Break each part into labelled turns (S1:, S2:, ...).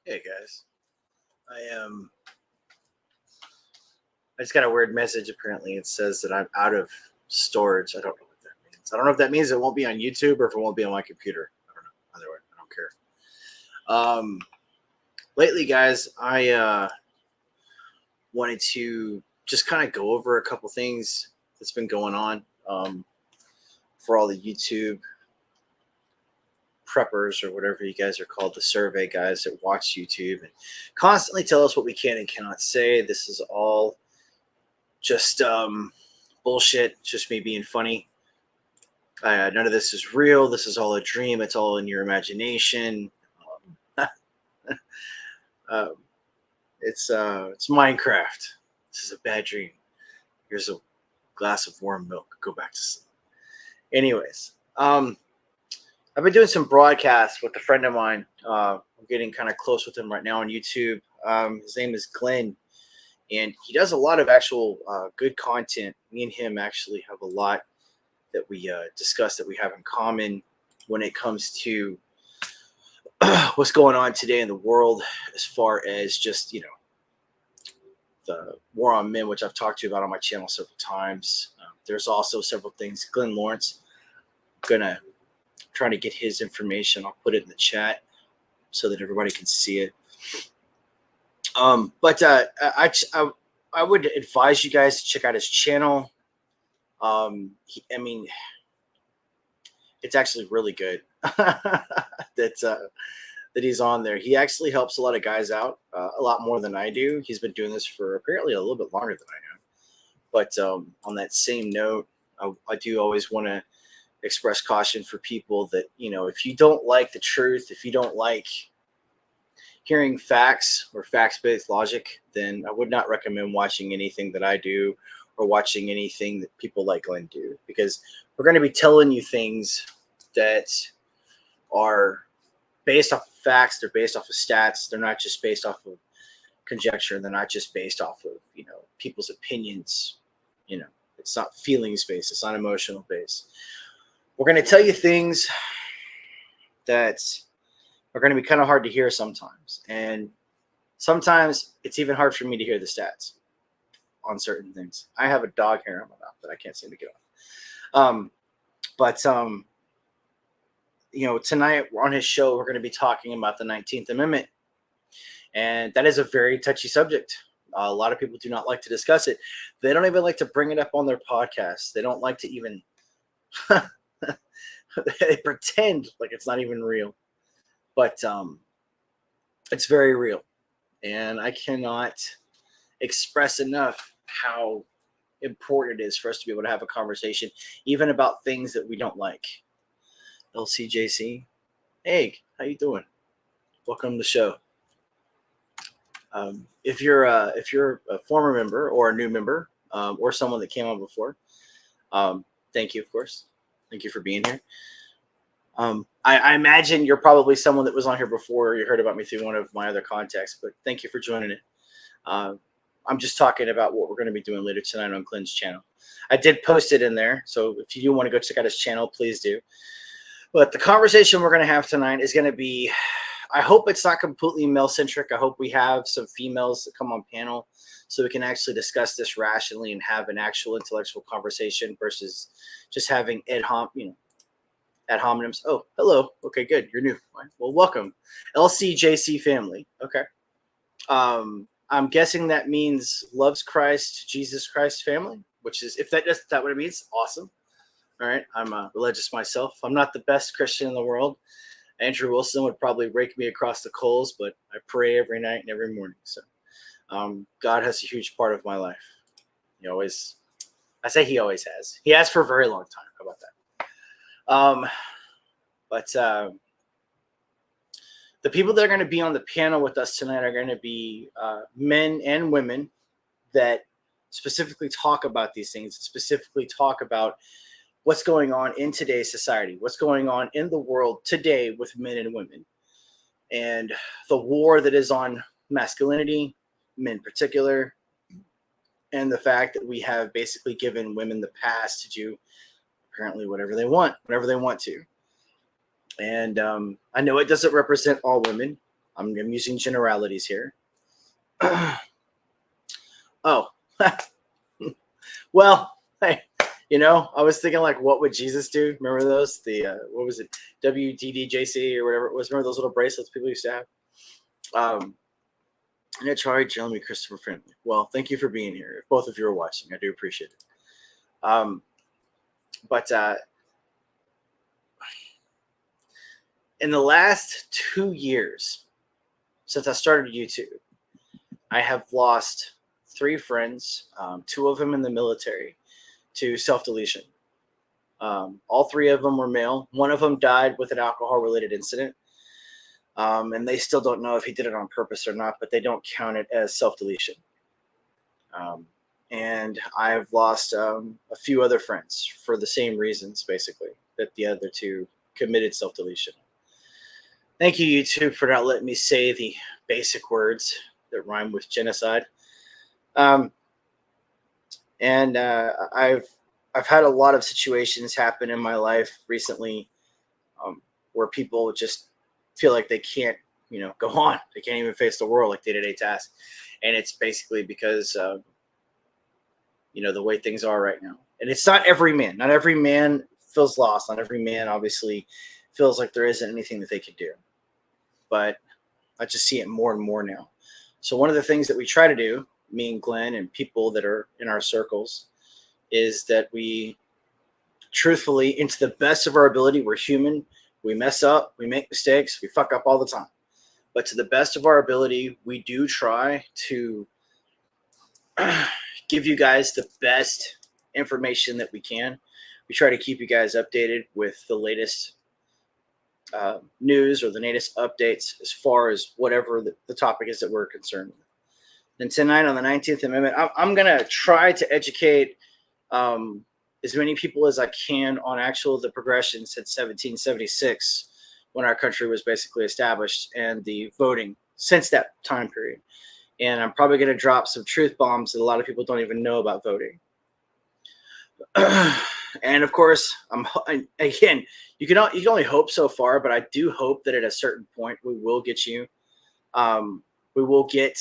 S1: Hey guys, I I just got a weird message. Apparently, it says that I'm out of storage. I don't know what that means. I don't know if that means it won't be on YouTube or if it won't be on my computer. I don't know. Either way, I don't care. Lately, guys, I wanted to just kind of go over a couple things that's been going on for all the YouTube preppers or whatever you guys are called, the survey guys that watch YouTube and constantly tell us what we can and cannot say. This is all just bullshit. It's just me being funny. None of this is real. This is all a dream. It's all in your imagination. Um, uh, it's Minecraft. This is a bad dream. Here's a glass of warm milk. Go back to sleep. Anyways, I've been doing some broadcasts with a friend of mine. I'm getting kind of close with him right now on YouTube. His name is Glenn, and he does a lot of actual good content. Me and him actually have a lot that we discuss that we have in common when it comes to what's going on today in the world, as far as just the war on men, which I've talked to you about on my channel several times. There's also several things. Glenn Lawrence, gonna trying to get his information. I'll put it in the chat so that everybody can see it. But I would advise you guys to check out his channel. It's actually really good that he's on there. He actually helps a lot of guys out, a lot more than I do. He's been doing this for apparently a little bit longer than I have. But on that same note, I do always want to express caution for people that, if you don't like the truth, if you don't like hearing facts or facts-based logic, then I would not recommend watching anything that I do or watching anything that people like Glenn do, because we're going to be telling you things that are based off of facts. They're based off of stats. They're not just based off of conjecture. They're not just based off of, people's opinions. It's not feelings based. It's not emotional based. We're going to tell you things that are going to be kind of hard to hear sometimes. And sometimes it's even hard for me to hear the stats on certain things. I have a dog hair on my mouth that I can't seem to get off. Tonight on his show, we're going to be talking about the 19th Amendment. And that is a very touchy subject. A lot of people do not like to discuss it. They don't even like to bring it up on their podcasts. They don't like to even they pretend like it's not even real. But it's very real. And I cannot express enough how important it is for us to be able to have a conversation, even about things that we don't like. LCJC, hey, how you doing? Welcome to the show. If you're a former member or a new member, or someone that came on before, thank you, of course. Thank you for being here. I imagine you're probably someone that was on here before. You heard about me through one of my other contacts, but thank you for joining it. I'm just talking about what we're going to be doing later tonight on Glenn's channel. I did post it in there, so if you do want to go check out his channel, please do. But the conversation we're going to have tonight is going to be, I hope it's not completely male-centric. I hope we have some females that come on panel so we can actually discuss this rationally and have an actual intellectual conversation versus just having ad hominems. Oh, hello. Okay, good. You're new. Well, welcome. LCJC family. Okay. I'm guessing that means loves Christ, Jesus Christ family, which is, if that's what it means, awesome. All right. I'm religious myself. I'm not the best Christian in the world. Andrew Wilson would probably rake me across the coals, but I pray every night and every morning. So God has a huge part of my life. He always has. He has for a very long time. How about that? The people that are going to be on the panel with us tonight are going to be men and women that specifically talk about these things, specifically talk about what's going on in today's society, what's going on in the world today with men and women, and the war that is on masculinity, men in particular, and the fact that we have basically given women the pass to do apparently whatever they want to. And I know it doesn't represent all women. I'm using generalities here. Oh, well, hey, I was thinking like, what would Jesus do? Remember those? What was it? WDDJC or whatever it was. Remember those little bracelets people used to have? And Charlie, Jeremy, Christopher Friendly. Well, thank you for being here. If both of you are watching, I do appreciate it. But in the last 2 years, since I started YouTube, I have lost 3 friends, 2 of them in the military, to self-deletion. All 3 of them were male. One of them died with an alcohol-related incident. And they still don't know if he did it on purpose or not, but they don't count it as self-deletion. And I've lost a few other friends for the same reasons, basically, that the other 2 committed self-deletion. Thank you, YouTube, for not letting me say the basic words that rhyme with genocide. And I've had a lot of situations happen in my life recently where people just feel like they can't, go on. They can't even face the world like day-to-day tasks. And it's basically because of, the way things are right now. And it's not every man. Not every man feels lost. Not every man obviously feels like there isn't anything that they could do. But I just see it more and more now. So one of the things that we try to do, me and Glenn and people that are in our circles, is that we truthfully, into the best of our ability, we're human, we mess up, we make mistakes, we fuck up all the time. But to the best of our ability, we do try to give you guys the best information that we can. We try to keep you guys updated with the latest news or the latest updates as far as whatever the topic is that we're concerned with. And tonight on the 19th Amendment, I'm going to try to educate as many people as I can on the progression since 1776, when our country was basically established, and the voting since that time period. And I'm probably going to drop some truth bombs that a lot of people don't even know about voting. And of course, again, you can only hope so far, but I do hope that at a certain point we will get you. We will get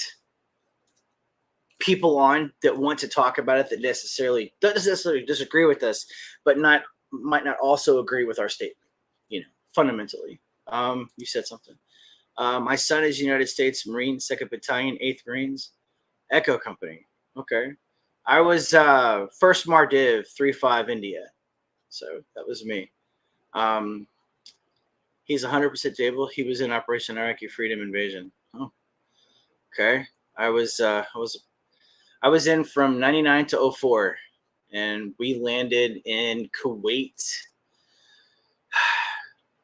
S1: people on that want to talk about it, that doesn't necessarily disagree with us, but might not also agree with our statement. Fundamentally. You said something. My son is United States Marine, 2nd Battalion, 8th Marines, Echo Company. Okay. I was 1st Mardiv 3-5 India. So that was me. He's 100% Jable. He was in Operation Iraqi Freedom Invasion. Oh, okay. I was in from 99 to 04, and we landed in Kuwait.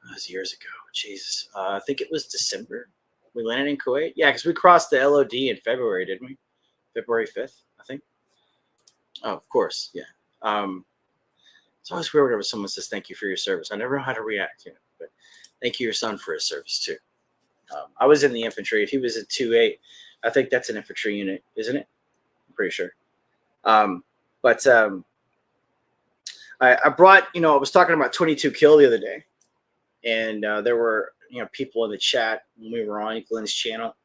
S1: That was years ago. Jesus. I think it was December. We landed in Kuwait. Yeah, because we crossed the LOD in February, didn't we? February 5th, I think. Oh, of course. Yeah. It's always weird whenever someone says thank you for your service. I never know how to react, but thank you, your son, for his service too. I was in the infantry. If he was at 2-8, I think that's an infantry unit, isn't it? I'm pretty sure. But I brought, I was talking about 22 kill the other day, and there were, people in the chat when we were on Glenn's channel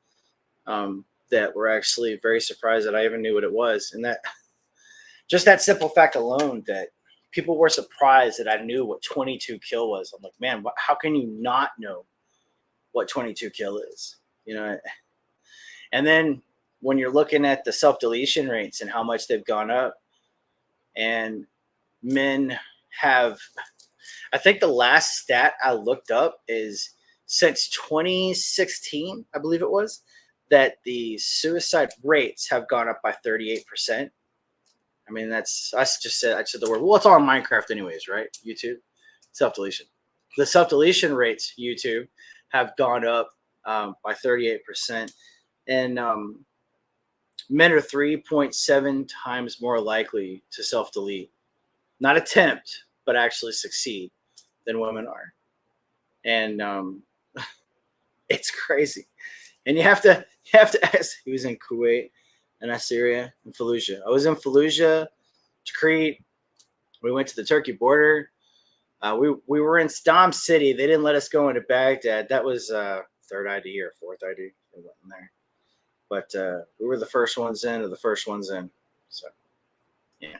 S1: that were actually very surprised that I even knew what it was. And that just that simple fact alone, that people were surprised that I knew what 22 kill was. I'm like, man, how can you not know what 22 kill is? And then when you're looking at the self-deletion rates and how much they've gone up, and men have, I think the last stat I looked up is since 2016, I believe it was, that the suicide rates have gone up by 38%. I mean, I just said the word. Well, it's all on Minecraft anyways, right? YouTube, self-deletion. The self-deletion rates, YouTube, have gone up by 38%. And men are 3.7 times more likely to self-delete. Not attempt, but actually succeed than women are. And it's crazy. And you have to ask, he was in Kuwait and Assyria and Fallujah. I was in Fallujah, Tikrit. We went to the Turkey border. We were in Stam City. They didn't let us go into Baghdad. That was third ID or fourth ID. They went in there, but we were the first ones in, or the first ones in. So yeah.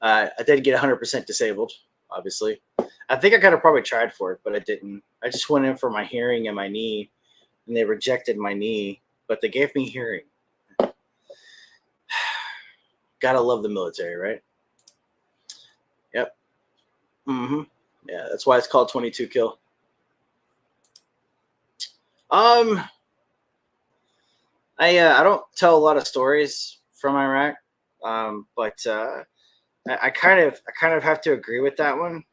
S1: I did get 100% disabled, obviously. I think I could have probably tried for it, but I didn't. I just went in for my hearing and my knee, and they rejected my knee, but they gave me hearing. Gotta love the military, right? Yep. Yeah, that's why it's called 22 Kill. I don't tell a lot of stories from Iraq, but I kind of have to agree with that one,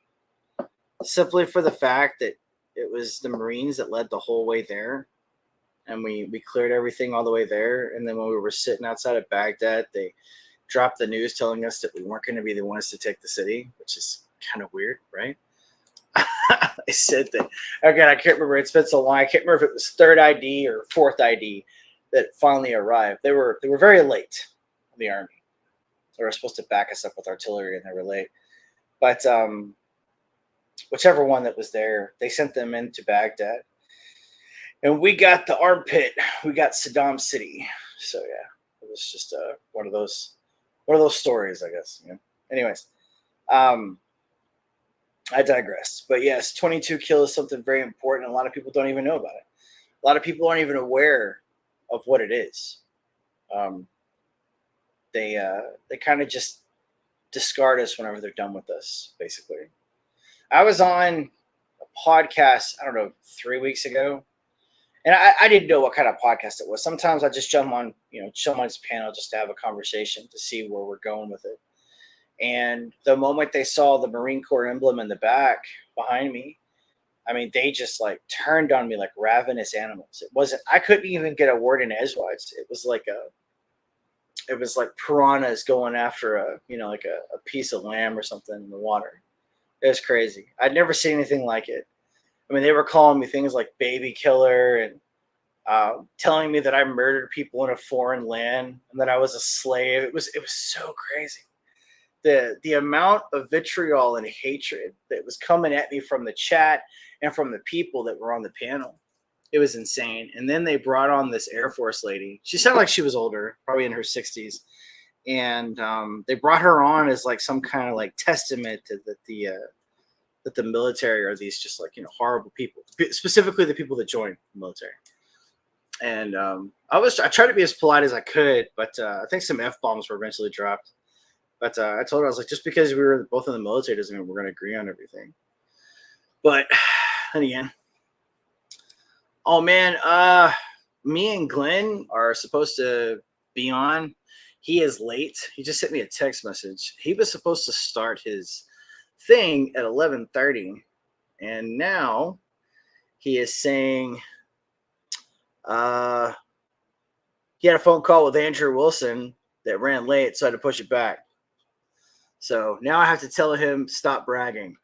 S1: simply for the fact that it was the Marines that led the whole way there, and we cleared everything all the way there. And then when we were sitting outside of Baghdad, they dropped the news telling us that we weren't going to be the ones to take the city, which is kind of weird, right? I said that again. I can't remember. It's been so long. I can't remember if it was third ID or fourth ID that finally arrived. They were very late. The army. They were supposed to back us up with artillery, and they were late. But whichever one that was there, they sent them into Baghdad, and we got the armpit. We got Saddam City. So yeah, it was just one of those stories, I guess. You know. Anyways, I digress. But yes, 22 Kill is something very important. A lot of people don't even know about it. A lot of people aren't even aware of what it is. They kind of just discard us whenever they're done with us, basically. I was on a podcast, I don't know, 3 weeks ago, and I didn't know what kind of podcast it was. Sometimes I just jump on someone's panel just to have a conversation to see where we're going with it. And the moment they saw the Marine Corps emblem in the back behind me, I mean, they just like turned on me like ravenous animals. It wasn't, I couldn't even get a word in edgewise. It was like piranhas going after a piece of lamb or something in the water. It was crazy. I'd never seen anything like it. I mean, they were calling me things like baby killer and telling me that I murdered people in a foreign land and that I was a slave. It was so crazy. The amount of vitriol and hatred that was coming at me from the chat and from the people that were on the panel. It was insane. And then they brought on this Air Force lady. She sounded like she was older, probably in her 60s. And they brought her on as like some kind of like testament to that the military are these just like, horrible people, specifically the people that joined the military. And I tried to be as polite as I could, but I think some F-bombs were eventually dropped. But I told her, I was like, just because we were both in the military doesn't mean we're going to agree on everything. But then again, oh man, me and Glenn are supposed to be on. He is late. He just sent me a text message. He was supposed to start his thing at 11:30, and now he is saying he had a phone call with Andrew Wilson that ran late, so I had to push it back. So now I have to tell him stop bragging.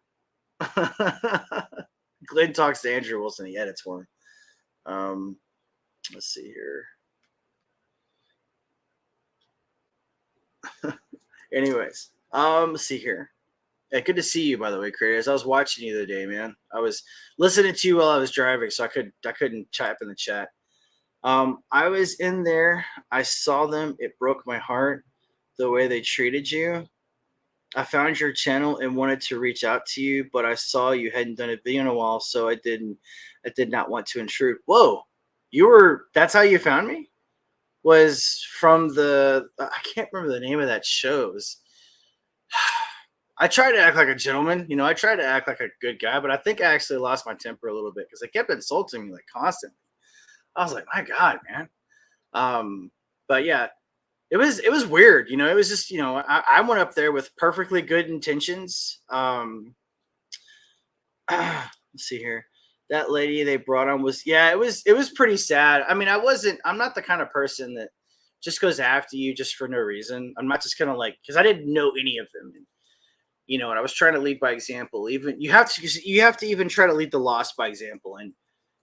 S1: Glenn talks to Andrew Wilson. He edits for him. Let's see here. Anyways, let's see here. Yeah, good to see you, by the way, Creators. I was watching you the other day, man. I was listening to you while I was driving, so I couldn't type in the chat. I was in there. I saw them. It broke my heart the way they treated you. I found your channel and wanted to reach out to you, but I saw you hadn't done a video in a while, so I did not want to intrude. Whoa, that's how you found me? Was from I can't remember the name of that shows. I tried to act like a gentleman, I tried to act like a good guy, but I think I actually lost my temper a little bit because they kept insulting me like constantly. I was like, my God, man. But yeah. It was weird, it was just, I went up there with perfectly good intentions. Let's see here. That lady they brought on it was pretty sad. I mean, I'm not the kind of person that just goes after you just for no reason. I'm not just kind of like, because I didn't know any of them. And I was trying to lead by example. Even you have to even try to lead the lost by example. And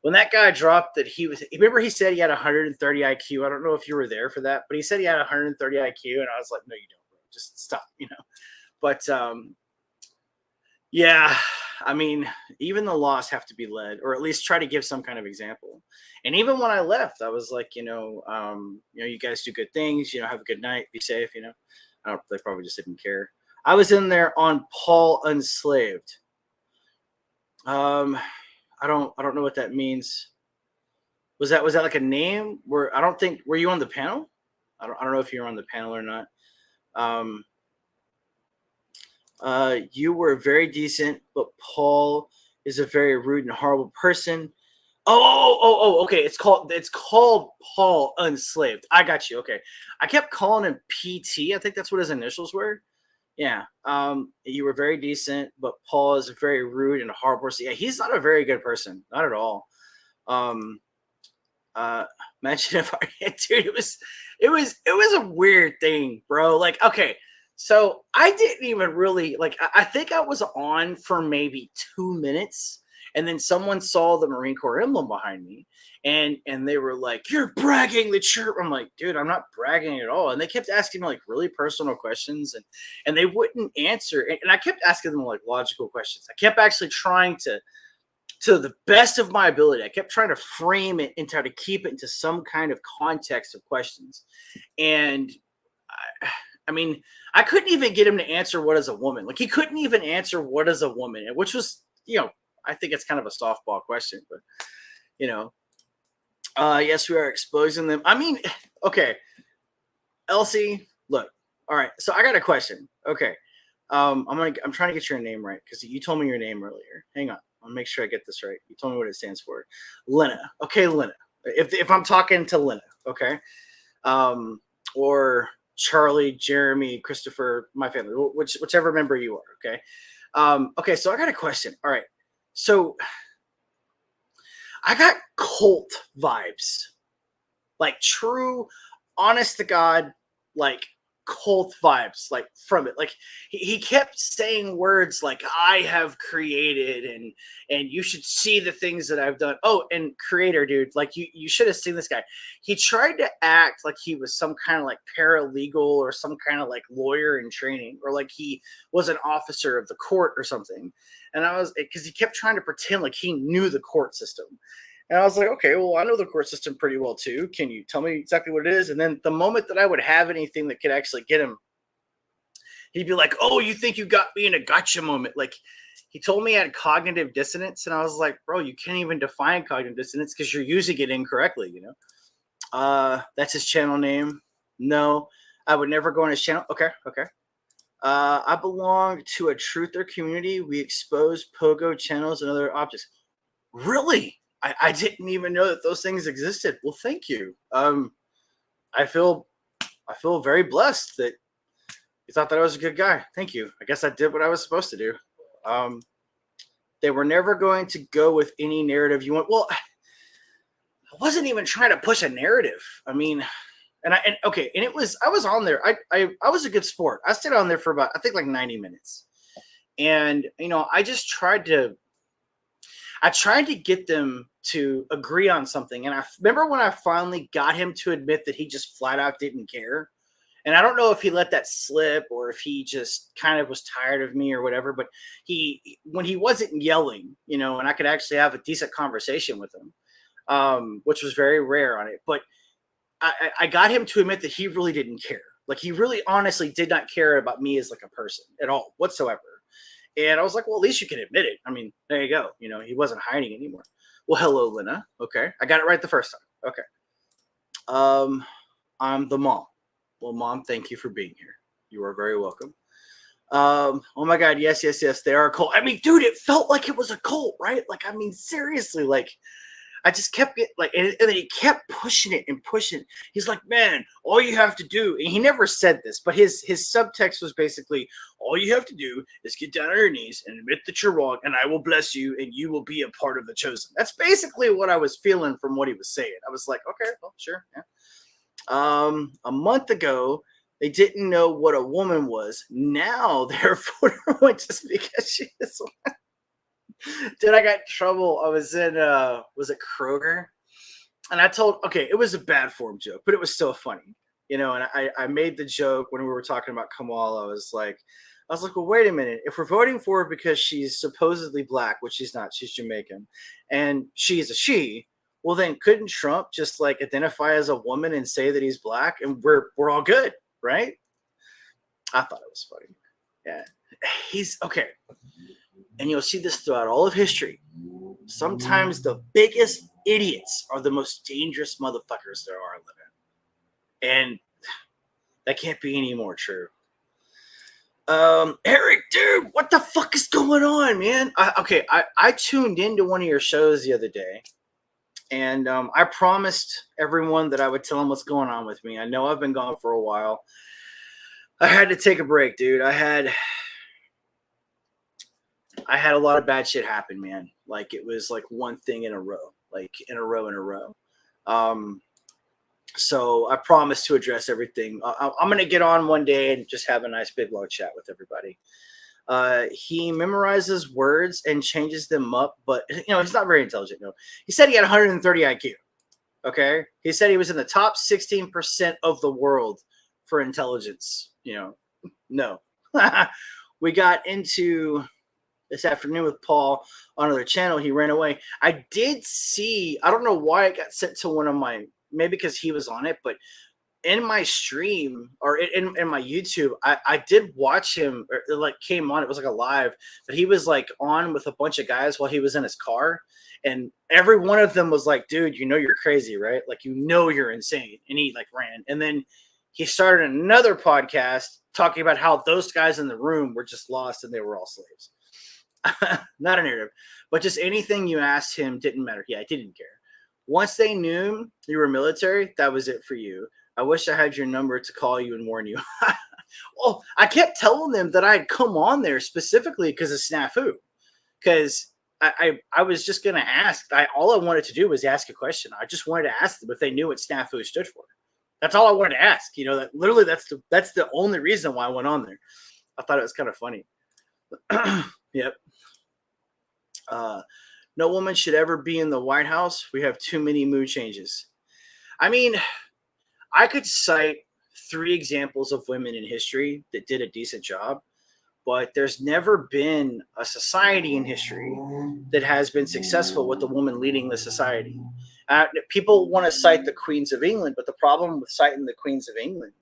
S1: when that guy dropped that remember he said he had 130 IQ. I don't know if you were there for that, but he said he had 130 IQ. And I was like, no, you don't, bro. Just stop, But yeah, I mean, even the lost have to be led, or at least try to give some kind of example. And even when I left, I was like, you guys do good things. Have a good night, be safe. I don't. They probably just didn't care. I was in there on Paul Unslaved. I don't know what that means. Was that like a name? I don't think, were you on the panel? I don't know if you were on the panel or not. Um, you were very decent, but Paul is a very rude and horrible person. Oh, okay. It's called Paul Unslaved. I got you. Okay. I kept calling him PT. I think that's what his initials were. Yeah. You were very decent, but Paul is a very rude and a horrible person. Yeah, he's not a very good person. Not at all. Um, Imagine if dude, it was a weird thing, bro. Like, okay, so I didn't even really like. I think I was on for maybe 2 minutes, and then someone saw the Marine Corps emblem behind me, and they were like, "You're bragging the chirp." I'm like, dude, I'm not bragging at all. And they kept asking me like really personal questions, and they wouldn't answer. And I kept asking them like logical questions. I kept actually trying to the best of my ability. I kept trying to frame it and try to keep it into some kind of context of questions. And I mean, I couldn't even get him to answer what is a woman. Like, he couldn't even answer what is a woman, which was, I think it's kind of a softball question, but yes, we are exposing them. I mean, okay, Elsie, look, all right. So I got a question. Okay. I'm trying to get your name right because you told me your name earlier. Hang on. I'll make sure I get this right. You told me what it stands for. Lena. Okay, Lena. If I'm talking to Lena, okay. Or Charlie, Jeremy, Christopher, my family, whichever member you are, okay. Okay, so I got a question. All right. So I got cult vibes. Like true, honest to God, like cult vibes like from it. Like he kept saying words like I have created and you should see the things that I've done. Oh, and creator, dude, like you should have seen this guy. He tried to act like he was some kind of like paralegal or some kind of like lawyer in training, or like he was an officer of the court or something. And I was, because he kept trying to pretend like he knew the court system. And I was like, okay, well, I know the court system pretty well too. Can you tell me exactly what it is? And then the moment that I would have anything that could actually get him, he'd be like, oh, you think you got me in a gotcha moment. Like, he told me I had cognitive dissonance. And I was like, bro, you can't even define cognitive dissonance because you're using it incorrectly, That's his channel name. No, I would never go on his channel. Okay. I belong to a truther community. We expose pogo channels and other objects. Really? I didn't even know that those things existed. Well, thank you. I feel very blessed that you thought that I was a good guy. Thank you. I guess I did what I was supposed to do. They were never going to go with any narrative you want. Well, I wasn't even trying to push a narrative. I mean, and it was, I was on there. I was a good sport. I stayed on there for about, I think like 90 minutes. And, I just tried to get them to agree on something. And I remember when I finally got him to admit that he just flat out didn't care. And I don't know if he let that slip or if he just kind of was tired of me or whatever, but when he wasn't yelling, and I could actually have a decent conversation with him, which was very rare on it. But I got him to admit that he really didn't care. Like, he really honestly did not care about me as like a person at all whatsoever. And I was like, well, at least you can admit it. I mean, there you go. He wasn't hiding anymore. Well, hello, Lena. Okay. I got it right the first time. Okay. I'm the mom. Well, Mom, thank you for being here. You are very welcome. Oh my God. Yes. They are a cult. I mean, dude, it felt like it was a cult, right? Like, I mean, seriously, like, I just kept getting like, and then he kept pushing it and pushing it. He's like, man, all you have to do, and he never said this, but his subtext was basically, all you have to do is get down on your knees and admit that you're wrong, and I will bless you, and you will be a part of the chosen. That's basically what I was feeling from what he was saying. I was like, okay, well, sure, yeah. A month ago, they didn't know what a woman was. Now they're for one just because she is one. Dude, I got in trouble. I was in was it Kroger? And okay, it was a bad form joke, but it was still funny. And I made the joke when we were talking about Kamal. I was like, I was like, well, wait a minute. If we're voting for her because she's supposedly black, which she's not, she's Jamaican, and she's a she, well, then couldn't Trump just like identify as a woman and say that he's black, and we're all good, right? I thought it was funny. Yeah, he's okay, and you'll see this throughout all of history. Sometimes the biggest idiots are the most dangerous motherfuckers there are living, and that can't be any more true. Eric, dude, what the fuck is going on, man? I tuned into one of your shows the other day, and I promised everyone that I would tell them what's going on with me. I know I've been gone for a while. I had to take a break, dude. I had a lot of bad shit happen, man. Like it was like one thing in a row, So I promised to address everything. I'm going to get on one day and just have a nice big long chat with everybody. He memorizes words and changes them up, but he's not very intelligent. No, he said he had 130 IQ. Okay. He said he was in the top 16% of the world for intelligence. No, we got into this afternoon with Paul on another channel. He ran away. I did see, I don't know why it got sent to one of my, maybe because he was on it, but in my stream or in my YouTube, I did watch him, or it like came on. It was like a live, but he was like on with a bunch of guys while he was in his car. And every one of them was like, dude, you're crazy, right? Like, you're insane. And he like ran. And then he started another podcast talking about how those guys in the room were just lost and they were all slaves. Not a narrative, but just anything you asked him didn't matter. Yeah, I didn't care. Once they knew you were military, that was it for you. I wish I had your number to call you and warn you. Well, I kept telling them that I had come on there specifically because of Snafu. Because I was just going to ask. All I wanted to do was ask a question. I just wanted to ask them if they knew what Snafu stood for. That's all I wanted to ask. That literally that's the only reason why I went on there. I thought it was kind of funny. Yep. No woman should ever be in the White House. We have too many mood changes. I mean, I could cite 3 examples of women in history that did a decent job, but there's never been a society in history that has been successful with a woman leading the society. People want to cite the Queens of England, but the problem with citing the Queens of England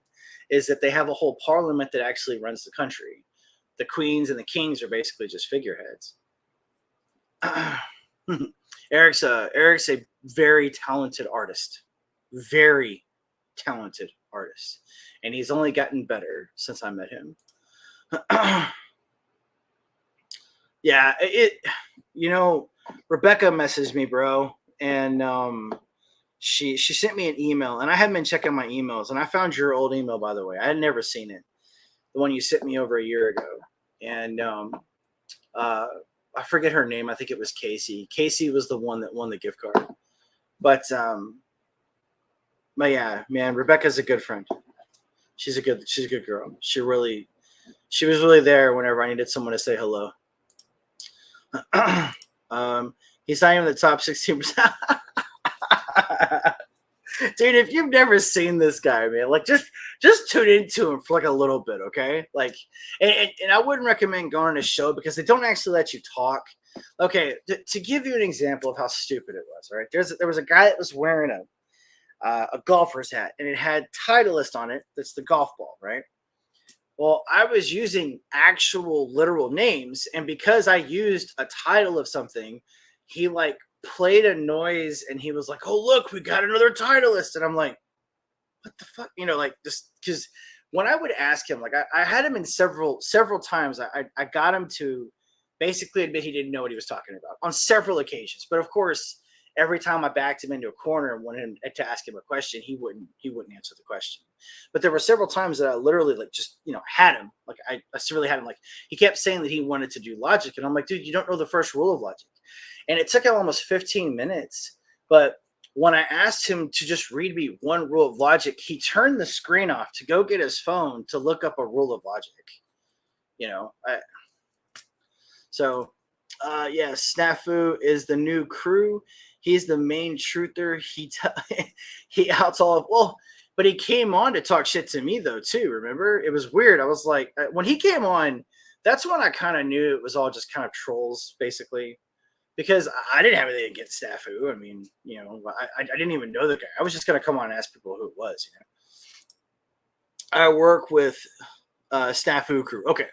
S1: is that they have a whole parliament that actually runs the country. The queens and the kings are basically just figureheads. Eric's a very talented artist, and he's only gotten better since I met him. Yeah, Rebecca messaged me, bro, and she sent me an email, and I hadn't been checking my emails, and I found your old email, by the way. I had never seen it, the one you sent me over a year ago, and I forget her name. I think it was Casey. Casey was the one that won the gift card. But yeah, man, Rebecca's a good friend. She's a good girl. She was really there whenever I needed someone to say hello. He's not even the top 16%. Dude, if you've never seen this guy, man, like just tune into him for like a little bit, okay? Like, and I wouldn't recommend going on his show because they don't actually let you talk. Okay, to give you an example of how stupid it was, right? There was a guy that was wearing a golfer's hat, and it had Titleist on it. That's the golf ball, right? Well, I was using actual literal names, and because I used a title of something, he like played a noise and he was like, oh, look, we got another Titleist. And I'm like, what the fuck? Like just because when I would ask him, like I had him in several times, I got him to basically admit he didn't know what he was talking about on several occasions. But of course, every time I backed him into a corner and wanted him to ask him a question, he wouldn't answer the question. But there were several times that I literally like just, had him. Like I severely had him. Like he kept saying that he wanted to do logic. And I'm like, dude, you don't know the first rule of logic. And it took him almost 15 minutes. But when I asked him to just read me one rule of logic, he turned the screen off to go get his phone to look up a rule of logic. Yeah, Snafu is the new crew. He's the main truther. He outs all of, well, but he came on to talk shit to me though too. Remember, it was weird. I was like, when he came on, that's when I kind of knew it was all just kind of trolls, basically, because I didn't have anything against Snafu. I mean, I didn't even know the guy. I was just gonna come on and ask people who it was. I work with Snafu crew. Okay.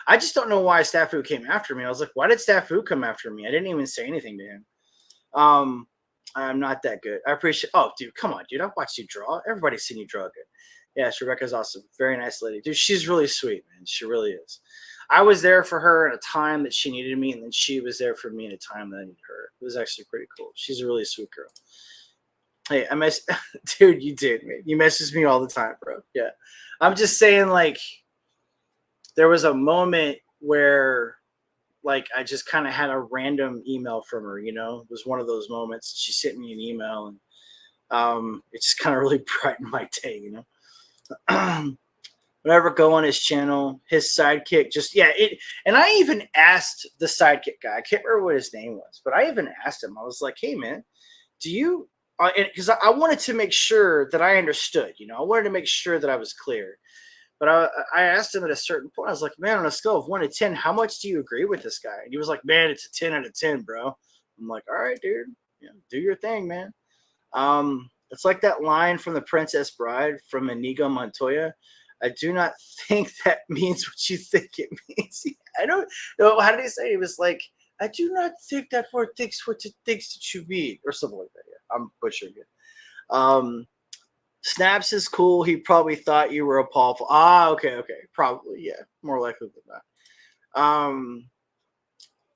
S1: I just don't know why Snafu came after me. I was like, why did Snafu come after me? I didn't even say anything to him. I'm not that good. I appreciate. Oh, dude, come on, dude. I've watched you draw. Everybody's seen you draw good. Yes, Rebecca's awesome. Very nice lady, dude. She's really sweet, man. She really is. I was there for her at a time that she needed me, and then she was there for me at a time that I needed her. It was actually pretty cool. She's a really sweet girl. Hey, dude, you did, man. You message me all the time, bro. Yeah. I'm just saying, like, there was a moment where, like, I just kind of had a random email from her, It was one of those moments. She sent me an email, and it just kind of really brightened my day, Whenever go on his channel, his sidekick and I even asked the sidekick guy, I can't remember what his name was, but I even asked him, I was like, hey man, do you, because I wanted to make sure that I understood, I wanted to make sure that I was clear. But I asked him at a certain point, I was like, man, on a scale of 1 to 10, how much do you agree with this guy? And he was like, man, it's a 10 out of 10, bro. I'm like, all right, dude, do your thing, man. It's like that line from The Princess Bride from Inigo Montoya. I do not think that means what you think it means. I don't know. How did he say it? He was like, I do not think that word thinks what it thinks it should be, or something like that. Yeah, I'm butchering it. Snaps is cool. He probably thought you were a Paul. Okay. Probably, yeah. More likely than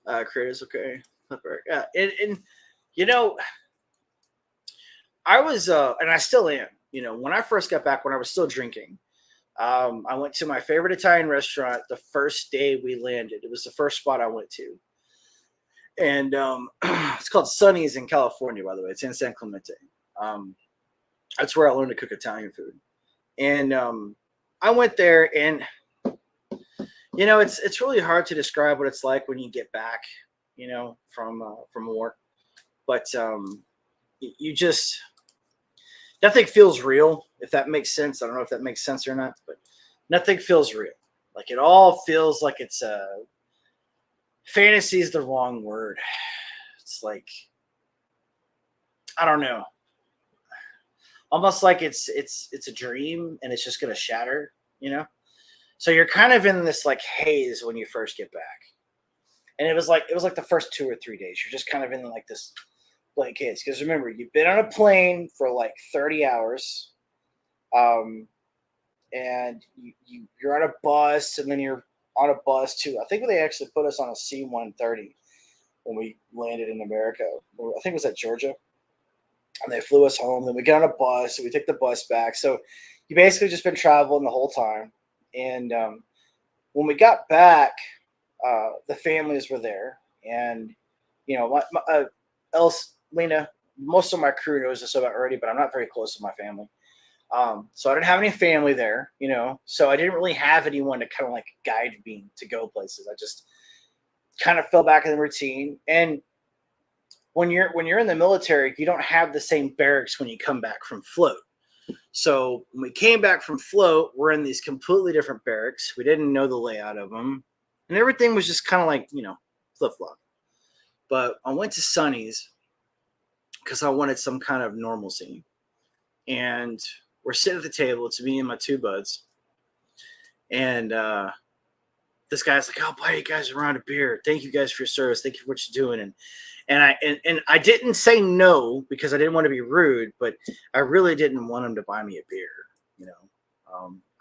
S1: that. Creators, okay. Yeah, and I was, and I still am, when I first got back, when I was still drinking, I went to my favorite Italian restaurant the first day we landed. It was the first spot I went to. And it's called Sonny's in California, by the way. It's in San Clemente. That's where I learned to cook Italian food. And I went there, and it's really hard to describe what it's like when you get back, from war. But you just, nothing feels real, if that makes sense. I don't know if that makes sense or not, but nothing feels real. Like, it all feels like it's fantasy is the wrong word. It's like, I don't know. Almost like it's a dream and it's just going to shatter, So you're kind of in this like haze when you first get back. And it was like the first 2 or 3 days. You're just kind of in like this blank haze. Because remember, you've been on a plane for like 30 hours. And you're on a bus, and then you're on a bus too. I think they actually put us on a C-130 when we landed in America. I think it was at Georgia. And they flew us home. Then we get on a bus, and we take the bus back. So you basically just been traveling the whole time. And when we got back, the families were there. And, Lena, most of my crew knows this about already, but I'm not very close to my family. So I didn't have any family there, so I didn't really have anyone to kind of like guide me to go places. I just kind of fell back in the routine. And when you're in the military, you don't have the same barracks when you come back from float. So when we came back from float, we're in these completely different barracks. We didn't know the layout of them, and everything was just kind of like, flip-flop. But I went to Sonny's because I wanted some kind of normalcy. And we're sitting at the table. It's me and my 2 buds. And this guy's like, I'll buy you guys a round of beer. Thank you guys for your service. Thank you for what you're doing. And I didn't say no because I didn't want to be rude, but I really didn't want him to buy me a beer.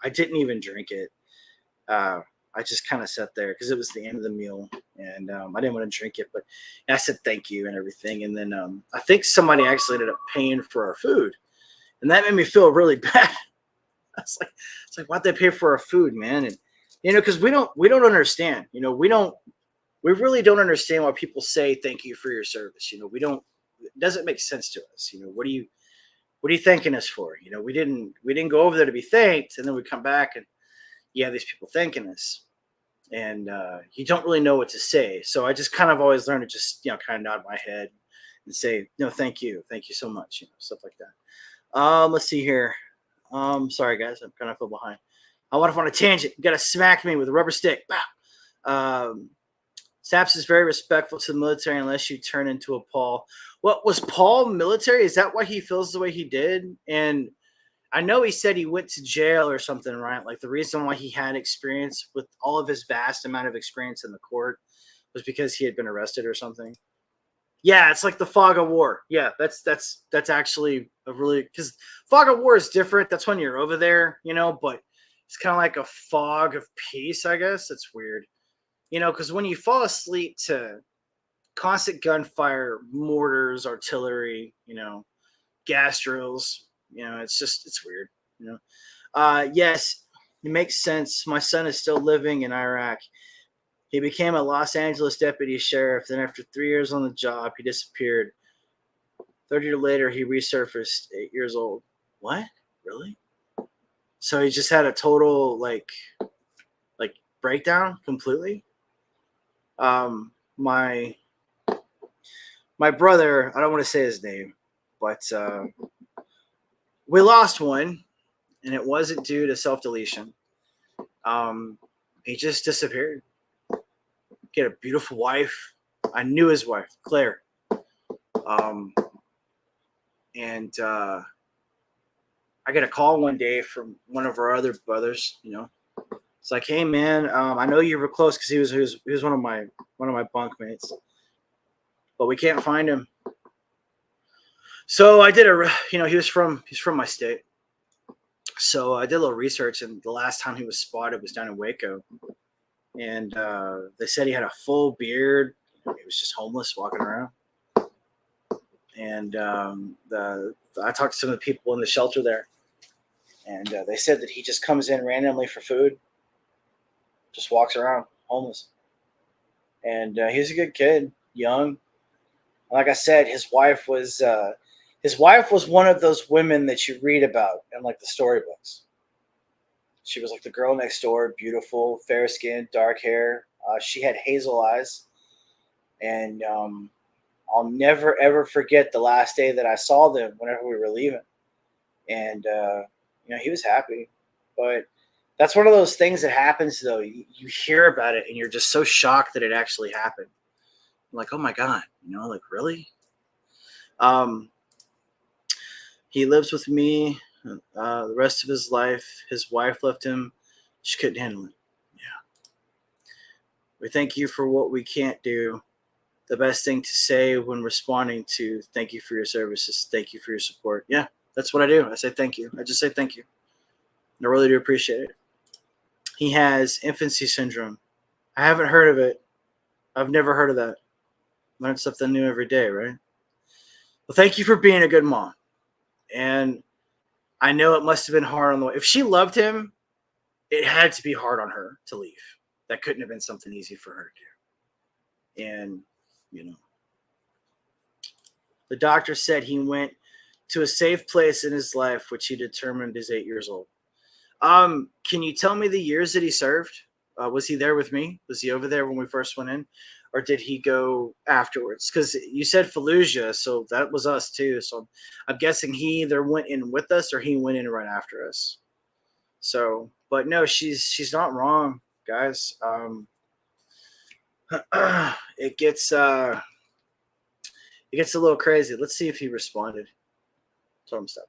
S1: I didn't even drink it. I just kind of sat there because it was the end of the meal, and I didn't want to drink it. But I said thank you and everything. And then I think somebody actually ended up paying for our food, and that made me feel really bad. It's like why'd they pay for our food, man? And because we don't understand. We really don't understand why people say thank you for your service. We don't. It doesn't make sense to us. What are you thanking us for? We didn't go over there to be thanked, and then we come back and you have these people thanking us, and you don't really know what to say. So I just kind of always learn to just kind of nod my head and say no, thank you so much, stuff like that. Let's see here. Sorry guys, I'm kind of feel behind. I went off on a tangent. You gotta smack me with a rubber stick. Bow. Um, Saps is very respectful to the military unless you turn into a Paul. What was Paul military? Is that why he feels the way he did? And I know he said he went to jail or something, right? Like the reason why he had experience with all of his vast amount of experience in the court was because he had been arrested or something. Yeah, it's like the fog of war. Yeah, that's actually a really because fog of war is different. That's when you're over there, but it's kind of like a fog of peace, I guess. It's weird, because when you fall asleep to constant gunfire, mortars, artillery, gas drills, it's weird, yes, it makes sense. My son is still living in Iraq. He became a Los Angeles deputy sheriff. Then, after 3 years on the job, he disappeared. 30 years later, he resurfaced, 8 years old. What? Really? So he just had a total like breakdown completely. My brother, I don't want to say his name, but we lost one, and it wasn't due to self-deletion. He just disappeared. He had a beautiful wife. I knew his wife, Claire. And I get a call one day from one of our other brothers. It's like, hey man, I know you were close because he was one of my bunkmates, but we can't find him. So I did he's from my state. So I did a little research, and the last time he was spotted was down in Waco. And they said he had a full beard. He was just homeless, walking around. And I talked to some of the people in the shelter there, and they said that he just comes in randomly for food, just walks around, homeless. And he's a good kid, young. Like I said, his wife was one of those women that you read about in like the storybooks. She was like the girl next door, beautiful, fair skin, dark hair. She had hazel eyes. And I'll never, ever forget the last day that I saw them whenever we were leaving. And, he was happy. But that's one of those things that happens, though. You hear about it, and you're just so shocked that it actually happened. I'm like, oh, my God. Like, really? He lives with me the rest of his life. His wife left him. She couldn't handle it. Yeah. We thank you for what we can't do. The best thing to say when responding to thank you for your services, thank you for your support. Yeah, that's what I do. I say thank you. I just say thank you. And I really do appreciate it. He has infancy syndrome. I haven't heard of it. I've never heard of that. Learn something new every day, right? Well, thank you for being a good mom. And I know it must have been hard on the way. If she loved him, it had to be hard on her to leave. That couldn't have been something easy for her to do. And, the doctor said he went to a safe place in his life, which he determined is 8 years old. Can you tell me the years that he served? Was he there with me? Was he over there when we first went in? Or did he go afterwards? Because you said Fallujah, so that was us too. So I'm guessing he either went in with us or he went in right after us. So, but no, she's not wrong, guys. It gets a little crazy. Let's see if he responded. Told him to stop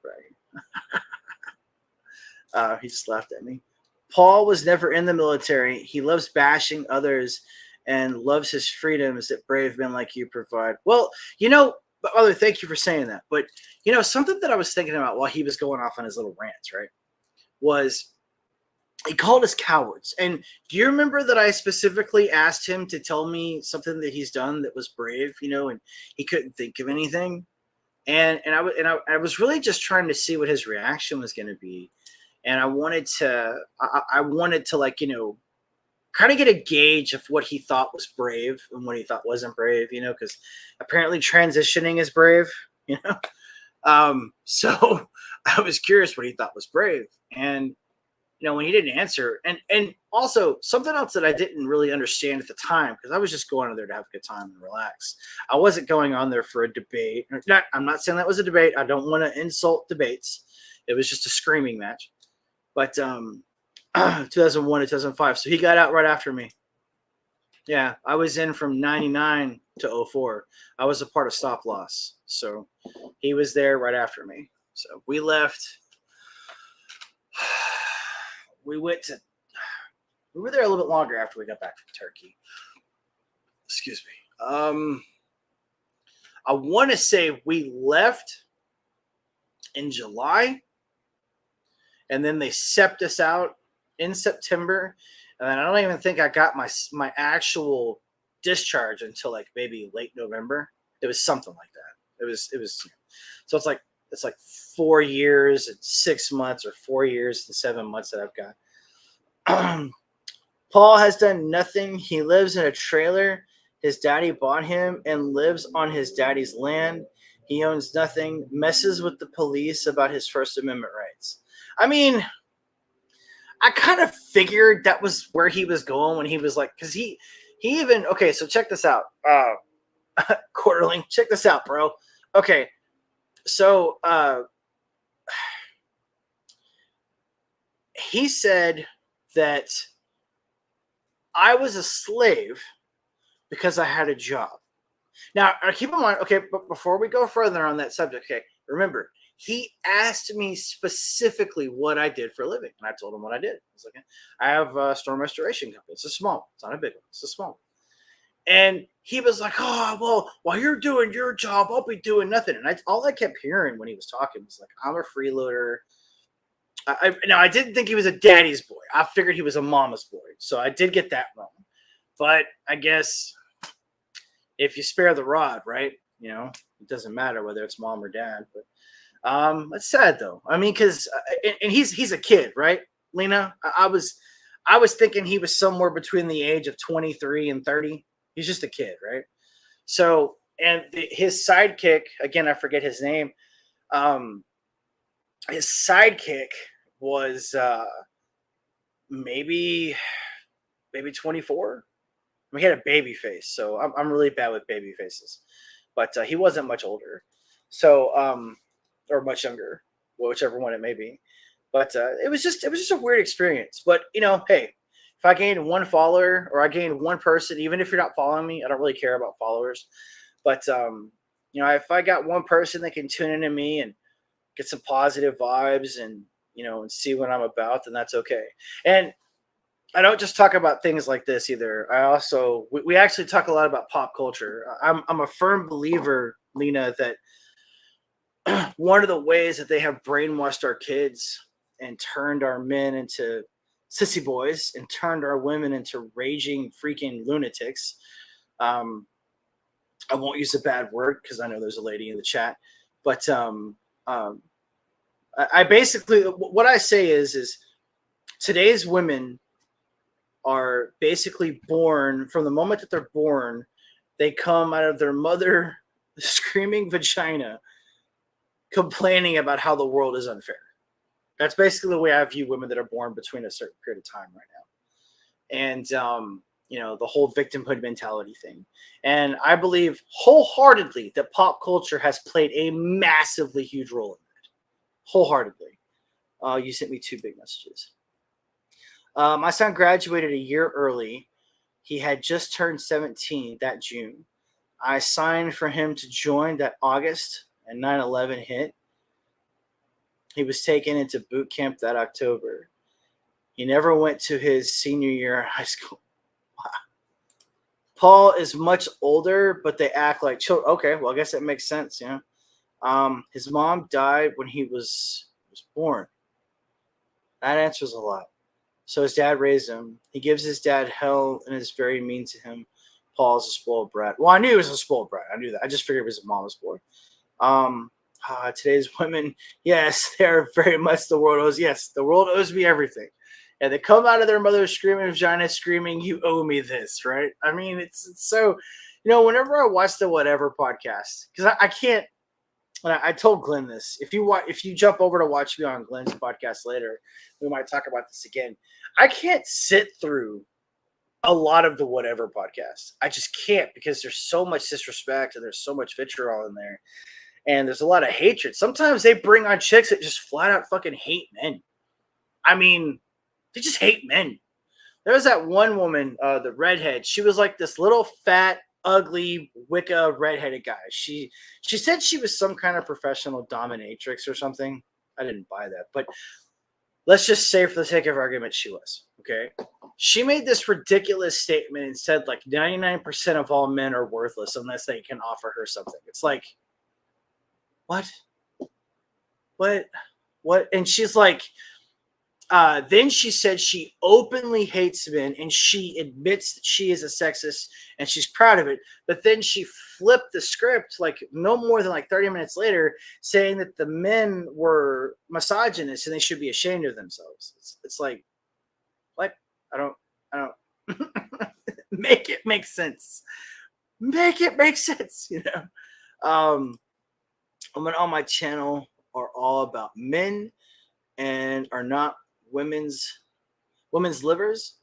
S1: bragging. He just laughed at me. Paul was never in the military. He loves bashing others and loves his freedoms that brave men like you provide. Well, Other, thank you for saying that. But, something that I was thinking about while he was going off on his little rants, right, was he called us cowards. And do you remember that I specifically asked him to tell me something that he's done that was brave, and he couldn't think of anything. And I was really just trying to see what his reaction was going to be. And I wanted to like, kind of get a gauge of what he thought was brave and what he thought wasn't brave, because apparently transitioning is brave, So I was curious what he thought was brave. And, when he didn't answer, and also something else that I didn't really understand at the time, because I was just going on there to have a good time and relax. I wasn't going on there for a debate. I'm not saying that was a debate. I don't want to insult debates. It was just a screaming match. But 2001 to 2005. So he got out right after me. Yeah, I was in from 99 to 04. I was a part of Stop Loss. So he was there right after me. So we left. We went to, we were there a little bit longer after we got back from Turkey. Excuse me. I want to say we left in July, and then they sepped us out in September, and then I don't even think I got my actual discharge until like maybe late November. It was something like that. It was so it's like 4 years and 6 months or 4 years and 7 months that I've got. Paul has done nothing. He lives in a trailer his daddy bought him and lives on his daddy's land. He owns nothing, messes with the police about his First Amendment rights. I mean, I kind of figured that was where he was going when he was like, because he even, okay, so check this out. Quarterling, check this out, bro. Okay, so he said that I was a slave because I had a job. Now, keep in mind, okay, but before we go further on that subject, okay, remember, he asked me specifically what I did for a living, and I told him what I did. I was like, I have a storm restoration company. It's a small one. It's not a big one. It's a small one. And he was like, oh, well, while you're doing your job, I'll be doing nothing. And all I kept hearing when he was talking was like, I'm a freeloader. Now, I didn't think he was a daddy's boy. I figured he was a mama's boy. So I did get that wrong. But I guess if you spare the rod, right? You know, it doesn't matter whether it's mom or dad. But it's sad though. I mean, because and he's a kid, right, Lena? I was thinking he was somewhere between the age of 23 and 30. He's just a kid, right? So, and his sidekick, again, I forget his name. His sidekick was maybe 24. I mean, he had a baby face, so I'm really bad with baby faces. But he wasn't much older, so or much younger, whichever one it may be. But it was just a weird experience. But you know, hey, if I gained one follower or I gained one person, even if you're not following me, I don't really care about followers. But you know, if I got one person that can tune into me and get some positive vibes and you know and see what I'm about, then that's okay. And I don't just talk about things like this either. I also we actually talk a lot about pop culture. I'm a firm believer, Lena, that one of the ways that they have brainwashed our kids and turned our men into sissy boys and turned our women into raging freaking lunatics. I won't use a bad word because I know there's a lady in the chat, but I basically what I say is today's women are basically born from the moment that they're born, they come out of their mother screaming vagina, complaining about how the world is unfair. That's basically the way I view women that are born between a certain period of time right now. And, you know, the whole victimhood mentality thing. And I believe wholeheartedly that pop culture has played a massively huge role in that. Wholeheartedly. You sent me 2 big messages. My son graduated a year early. He had just turned 17 that June. I signed for him to join that August, and 9/11 hit. He was taken into boot camp that October. He never went to his senior year in high school. Wow. Paul is much older, but they act like children. Okay, well, I guess that makes sense. Yeah. His mom died when he was born. That answers a lot. So his dad raised him. He gives his dad hell and is very mean to him. Paul's a spoiled brat. Well, I knew he was a spoiled brat. I knew that. I just figured he was a mama's boy. Today's women, yes, they're very much the world owes. Yes, the world owes me everything. And they come out of their mother's screaming vagina, screaming, "You owe me this," right? I mean, it's so, you know, whenever I watch the Whatever podcast, because I can't. I told Glenn this. If you jump over to watch me on Glenn's podcast later, we might talk about this again. I can't sit through a lot of the Whatever podcast. I just can't because there's so much disrespect and there's so much vitriol in there, and there's a lot of hatred. Sometimes they bring on chicks that just flat out fucking hate men. I mean, they just hate men. There was that one woman, the redhead. She was like this little fat, ugly Wicca redheaded guy. She said she was some kind of professional dominatrix or something. I didn't buy that, but let's just say for the sake of argument, she was. Okay. She made this ridiculous statement and said like 99% of all men are worthless unless they can offer her something. It's like, what? What? And she's like, then she said she openly hates men and she admits that she is a sexist and she's proud of it. But then she flipped the script like no more than like 30 minutes later, saying that the men were misogynist and they should be ashamed of themselves. It's like, what? I don't make it make sense. Make it make sense, you know? I'm on my channel are all about men and are not women's livers.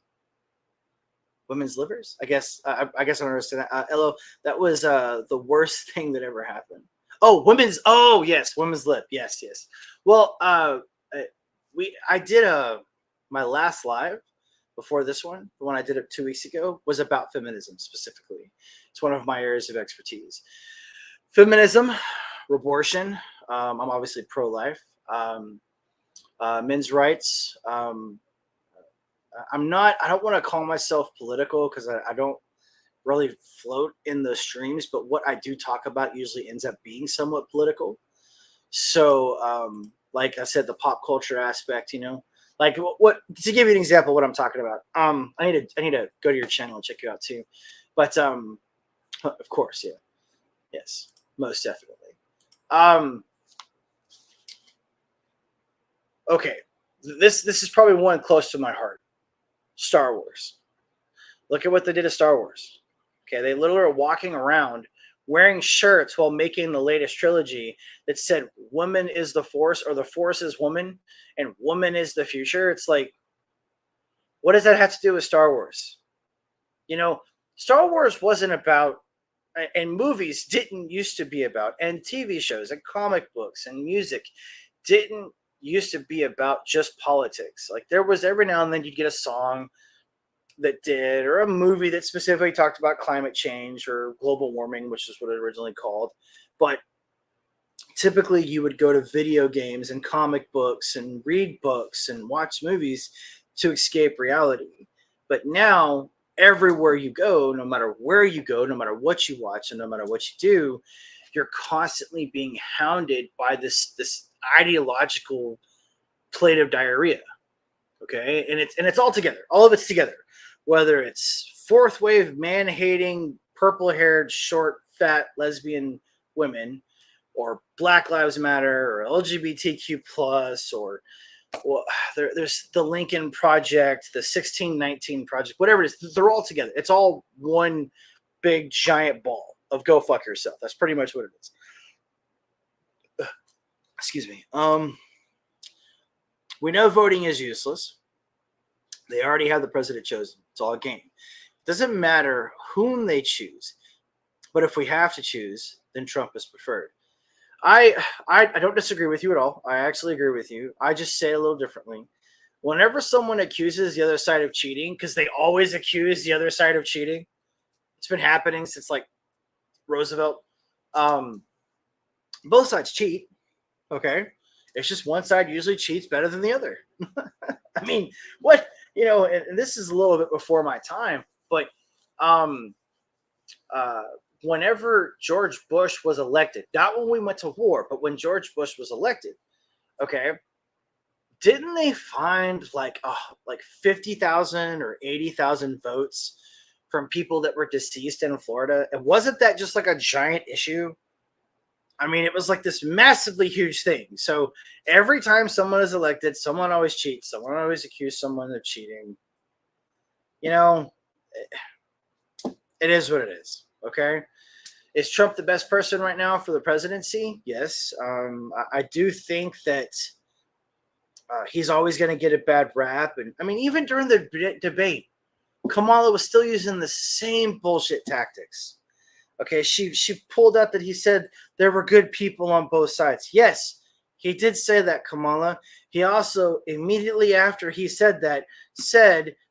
S1: I guess I don't understand that. Elo, that was the worst thing that ever happened. Oh, yes, women's lib. Yes. Well, I did my last live before this one. The one I did it 2 weeks ago was about feminism specifically. It's one of my areas of expertise. Feminism, abortion. I'm obviously pro-life. Men's rights. I don't want to call myself political because I don't really float in the streams, but what I do talk about usually ends up being somewhat political. So, like I said, the pop culture aspect, you know, like what to give you an example of what I'm talking about. I need to go to your channel and check you out too. But of course, yeah. Yes, most definitely. Okay, this is probably one close to my heart. Star Wars. Look at what they did to Star Wars. Okay, they literally are walking around wearing shirts while making the latest trilogy that said woman is the force or the force is woman and woman is the future. It's like, what does that have to do with Star Wars? You know, Star Wars wasn't about, and movies didn't used to be about, and TV shows and comic books and music didn't used to be about just politics. Like there was every now and then you'd get a song that did, or a movie that specifically talked about climate change or global warming, which is what it originally called. But typically you would go to video games and comic books and read books and watch movies to escape reality. But now everywhere you go, no matter where you go, no matter what you watch and no matter what you do, you're constantly being hounded by this ideological plate of diarrhea. Okay, and it's all together. All of it's together. Whether it's fourth wave man hating, purple haired, short, fat lesbian women, or Black Lives Matter, or LGBTQ plus, or well, there's the Lincoln Project, the 1619 Project, whatever it is. They're all together. It's all one big giant ball of go fuck yourself. That's pretty much what it is. Excuse me. We know voting is useless. They already have the president chosen. It's all a game. It doesn't matter whom they choose. But if we have to choose, then Trump is preferred. I don't disagree with you at all. I actually agree with you. I just say it a little differently. Whenever someone accuses the other side of cheating, because they always accuse the other side of cheating, it's been happening since like Roosevelt. Both sides cheat. Okay. It's just one side usually cheats better than the other. I mean, what, you know, and this is a little bit before my time, but whenever George Bush was elected, not when we went to war, but when George Bush was elected, okay, didn't they find like 50,000 or 80,000 votes from people that were deceased in Florida? And wasn't that just like a giant issue? I mean, it was like this massively huge thing. So every time someone is elected, someone always cheats. Someone always accuses someone of cheating. You know, it is what it is. Okay. Is Trump the best person right now for the presidency? Yes. I do think that he's always going to get a bad rap. And I mean, even during the debate, Kamala was still using the same bullshit tactics. Okay, she pulled out that he said there were good people on both sides. Yes, he did say that, Kamala. he also immediately after he said that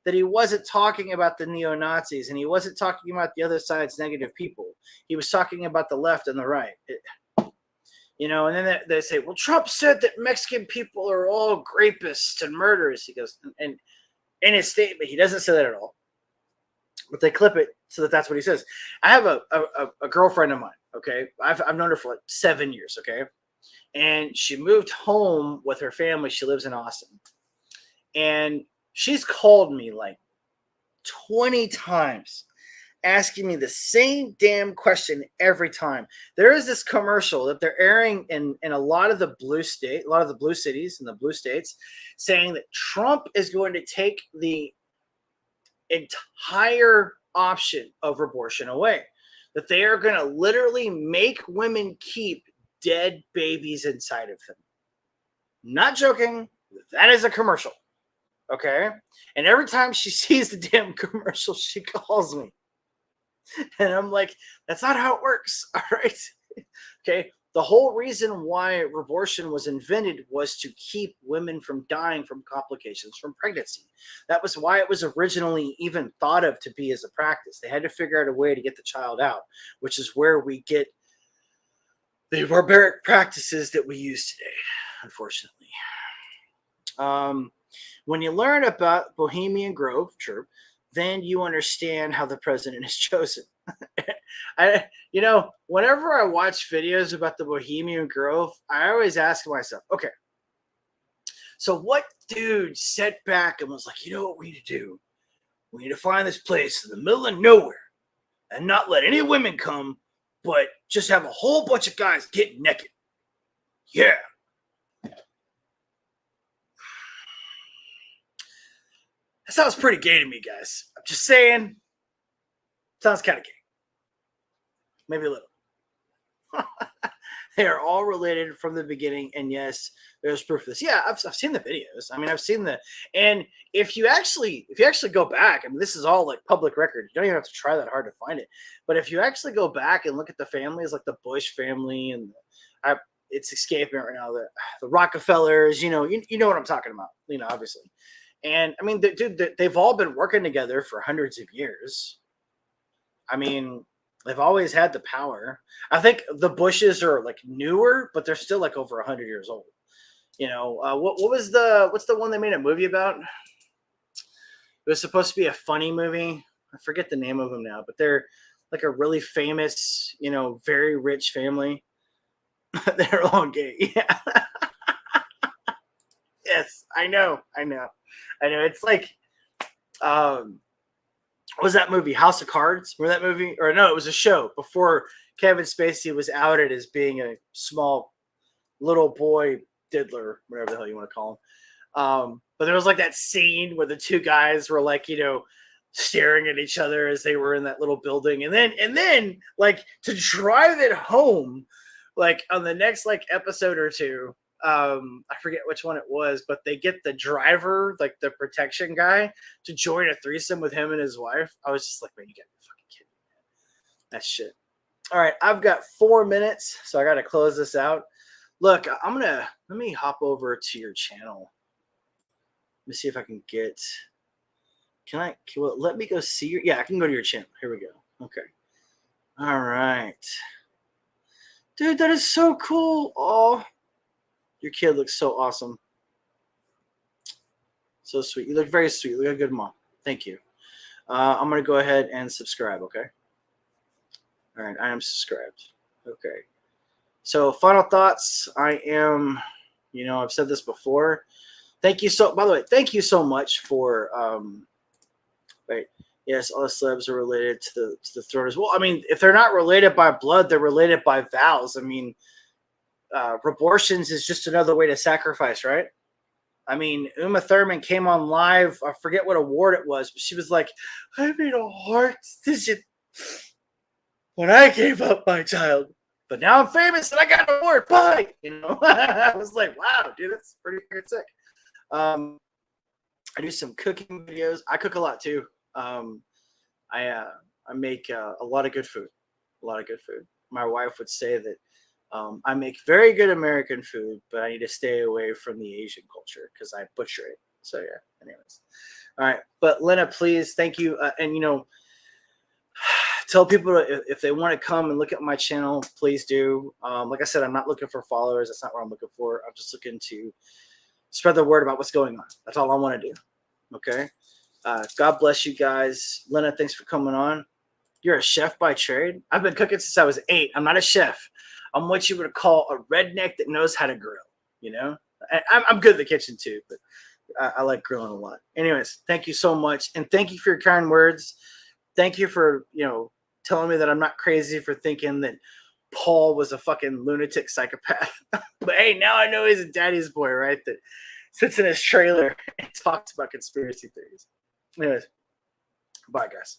S1: he wasn't talking about the neo-Nazis and he wasn't talking about the other side's negative people. He was talking about the left and the right. And then they say, well, Trump said that Mexican people are all rapists and murderers. He goes, and in his statement, he doesn't say that at all. But they clip it so that that's what he says. I have a girlfriend of mine, okay? I've known her for like 7 years, okay? And she moved home with her family. She lives in Austin. And she's called me like 20 times asking me the same damn question every time. There is this commercial that they're airing in a lot of the blue cities and the blue states, saying that Trump is going to take the entire option of abortion away, that they are going to literally make women keep dead babies inside of them. Not joking. That is a commercial. Okay. And every time she sees the damn commercial, she calls me. And I'm like, that's not how it works. All right. Okay. The whole reason why abortion was invented was to keep women from dying from complications from pregnancy. That was why it was originally even thought of to be as a practice. They had to figure out a way to get the child out, which is where we get the barbaric practices that we use today, unfortunately. When you learn about Bohemian Grove, sure, then you understand how the president is chosen. Whenever I watch videos about the Bohemian Grove, I always ask myself, okay, so what dude sat back and was like, you know what we need to do? We need to find this place in the middle of nowhere and not let any women come, but just have a whole bunch of guys get naked. Yeah. That sounds pretty gay to me, guys. I'm just saying. Sounds kind of gay. Maybe a little. They are all related from the beginning, and yes, there's proof of this. Yeah, I've seen the videos. I mean, I've seen and if you actually go back, I mean, this is all like public record. You don't even have to try that hard to find it. But if you actually go back and look at the families, like the Bush family, and it's escaping right now, the Rockefellers, you know what I'm talking about, obviously. And I mean, dude, they've all been working together for hundreds of years. I mean, they've always had the power. I think the Bushes are like newer, but they're still like over 100 years old. What's the one they made a movie about? It was supposed to be a funny movie. I forget the name of them now, but they're like a really famous, very rich family. They're all gay. Yeah. Yes, I know. It's like, what was that movie? House of Cards? Remember that movie? Or no, it was a show before Kevin Spacey was outed as being a small little boy diddler, whatever the hell you want to call him. But there was like that scene where the two guys were like, staring at each other as they were in that little building. And then like to drive it home, like on the next like episode or two, I forget which one it was, but they get the driver, like the protection guy, to join a threesome with him and his wife. I was just like, man, you gotta be fucking kidding me, man. That's shit. All right, I've got 4 minutes, so I gotta close this out. Look, let me hop over to your channel. Let me see if I can get, let me go see your, yeah, I can go to your channel. Here we go. Okay. All right. Dude, that is so cool. Oh, your kid looks so awesome. So sweet. You look very sweet. You look like a good mom. Thank you. I'm going to go ahead and subscribe, okay? All right, I am subscribed. Okay. So final thoughts. I am, I've said this before. By the way, thank you so much for, yes, all the celebs are related to the throne as well. I mean, if they're not related by blood, they're related by vows. I mean, abortions is just another way to sacrifice, right? I mean, Uma Thurman came on live. I forget what award it was, but she was like, I made a hard decision when I gave up my child, but now I'm famous and I got an award. Bye. I was like, wow, dude, that's pretty freaking sick. I do some cooking videos. I cook a lot too. I make a lot of good food. My wife would say that I make very good American food, but I need to stay away from the Asian culture because I butcher it. So yeah. Anyways, all right. But Lena, please, thank you. And tell people if they want to come and look at my channel, please do. Like I said, I'm not looking for followers. That's not what I'm looking for. I'm just looking to spread the word about what's going on. That's all I want to do. Okay. God bless you guys. Lena, thanks for coming on. You're a chef by trade? I've been cooking since I was 8. I'm not a chef. I'm what you would call a redneck that knows how to grill, I'm good in the kitchen too, but I like grilling a lot. Anyways, thank you so much. And thank you for your kind words. Thank you for, telling me that I'm not crazy for thinking that Paul was a fucking lunatic psychopath. But hey, now I know he's a daddy's boy, right? That sits in his trailer and talks about conspiracy theories. Anyways, bye guys.